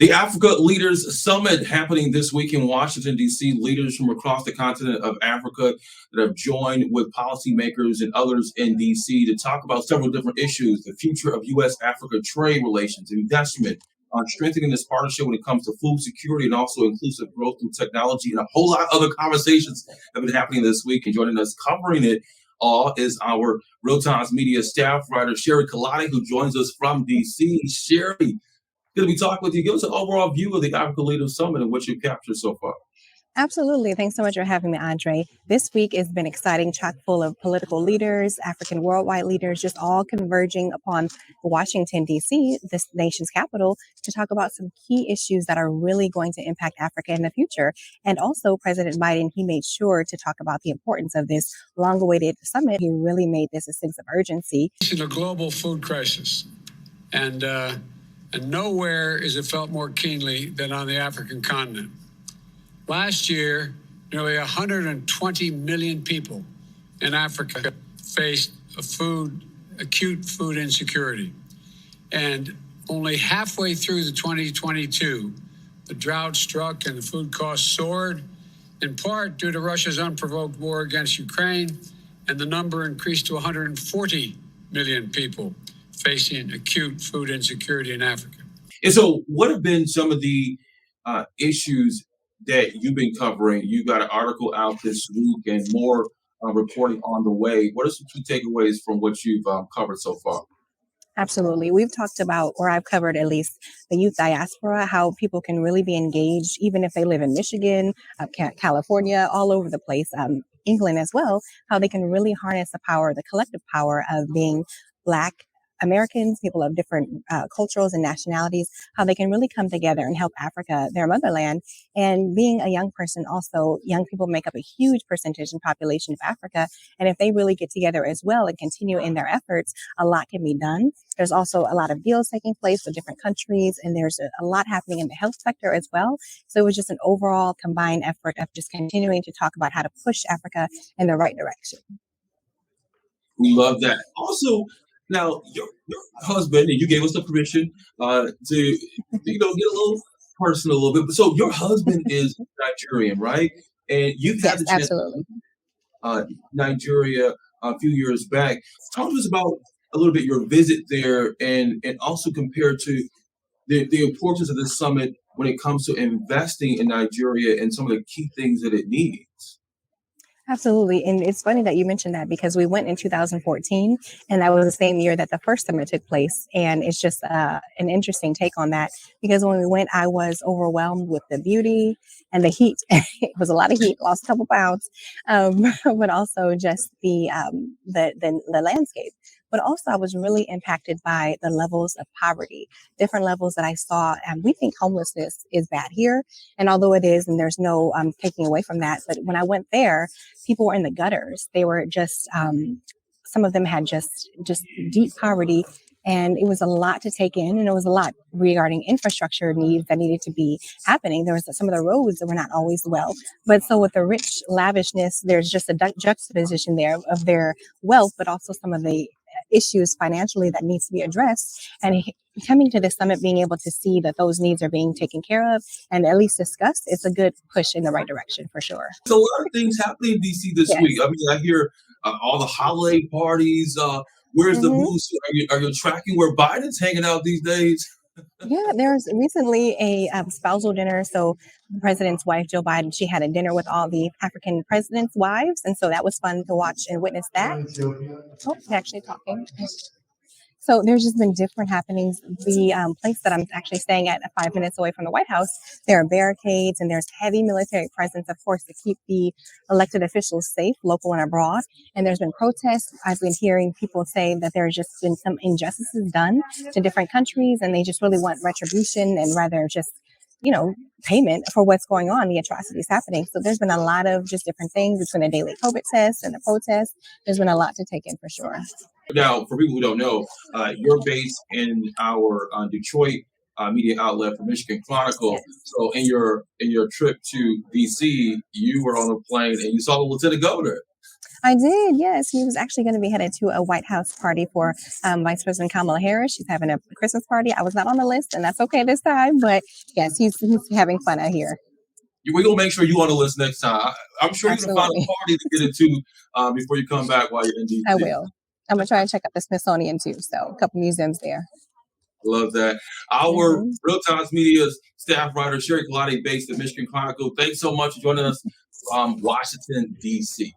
The Africa Leaders Summit happening this week in Washington, D.C. Leaders from across the continent of Africa that have joined with policymakers and others in D.C. to talk about several different issues: the future of U.S. Africa trade relations, investment, strengthening this partnership when it comes to food security and also inclusive growth through technology, and a whole lot of other conversations have been happening this week. And joining us covering it all is our Real Times Media staff writer, Sherri Kolade, who joins us from D.C. Sherri, good to be talking with you. Give us an overall view of the Africa Leaders Summit and what you've captured so far. Absolutely. Thanks so much for having me, Andre. This week has been exciting, chock full of political leaders, African worldwide leaders, just all converging upon Washington, D.C., this nation's capital, to talk about some key issues that are really going to impact Africa in the future. And also, President Biden, he made sure to talk about the importance of this long-awaited summit. He really made this a sense of urgency. In a global food crisis, and nowhere is it felt more keenly than on the African continent. Last year, nearly 120 million people in Africa faced acute food insecurity. And only halfway through the 2022, the drought struck and the food costs soared, in part due to Russia's unprovoked war against Ukraine, and the number increased to 140 million people facing acute food insecurity in Africa. And so, what have been some of the issues that you've been covering? You got an article out this week and more reporting on the way. What are some key takeaways from what you've covered so far? Absolutely. We've talked about, or I've covered at least, the youth diaspora, how people can really be engaged, even if they live in Michigan, California, all over the place, England as well, how they can really harness the power, the collective power of being Black Americans, people of different cultures and nationalities, how they can really come together and help Africa, their motherland. And being a young person, also, young people make up a huge percentage in population of Africa. And if they really get together as well and continue in their efforts, a lot can be done. There's also a lot of deals taking place with different countries, and there's a lot happening in the health sector as well. So it was just an overall combined effort of just continuing to talk about how to push Africa in the right direction. We love that. Also, now, your husband, and you gave us the permission to get a little personal a little bit. So your husband is Nigerian, right? And you've had the chance to Nigeria a few years back. Talk to us about a little bit your visit there, and also compared to the importance of this summit when it comes to investing in Nigeria and some of the key things that it needs. Absolutely. And it's funny that you mentioned that, because we went in 2014, and that was the same year that the first summit took place. And it's just an interesting take on that, because when we went, I was overwhelmed with the beauty and the heat. It was a lot of heat, lost a couple pounds, but also just the landscape. But also, I was really impacted by the levels of poverty, different levels that I saw. And we think homelessness is bad here. And although it is, and there's no taking away from that, but when I went there, people were in the gutters. They were just, some of them had just deep poverty. And it was a lot to take in, and it was a lot regarding infrastructure needs that needed to be happening. There was some of the roads that were not always well. But so with the rich lavishness, there's just a juxtaposition there of their wealth, but also some of the issues financially that needs to be addressed. And coming to this summit, being able to see that those needs are being taken care of and at least discussed, it's a good push in the right direction for sure. There's a lot of things happening in DC this week. I mean, I hear all the holiday parties. Where's the moose? Are you tracking where Biden's hanging out these days? Yeah, there's recently a spousal dinner. So the president's wife, Joe Biden, she had a dinner with all the African presidents' wives. And so that was fun to watch and witness that. Oh, I'm actually talking. So there's just been different happenings. The place that I'm actually staying at 5 minutes away from the White House, there are barricades and there's heavy military presence, of course, to keep the elected officials safe, local and abroad. And there's been protests. I've been hearing people say that there's just been some injustices done to different countries, and they just really want retribution and rather just, payment for what's going on, the atrocities happening. So there's been a lot of just different things between a daily COVID test and the protest. There's been a lot to take in for sure. Now, for people who don't know, you're based in our Detroit media outlet for Michigan Chronicle. Yes. So in your trip to DC, you were on a plane and you saw the lieutenant governor. I did, yes. He was actually going to be headed to a White House party for Vice President Kamala Harris. She's having a Christmas party. I was not on the list, and that's okay this time. But yes, he's having fun out here. We're gonna make sure you on the list next time. I'm sure you're gonna find a Absolutely. party to get into before you come back while you're in DC. I will. I'm going to try and check out the Smithsonian too. So a couple museums there. Love that. Our Mhm. Real Times Media staff writer, Sherri Kolade, based at Michigan Chronicle. Thanks so much for joining us from Washington, D.C.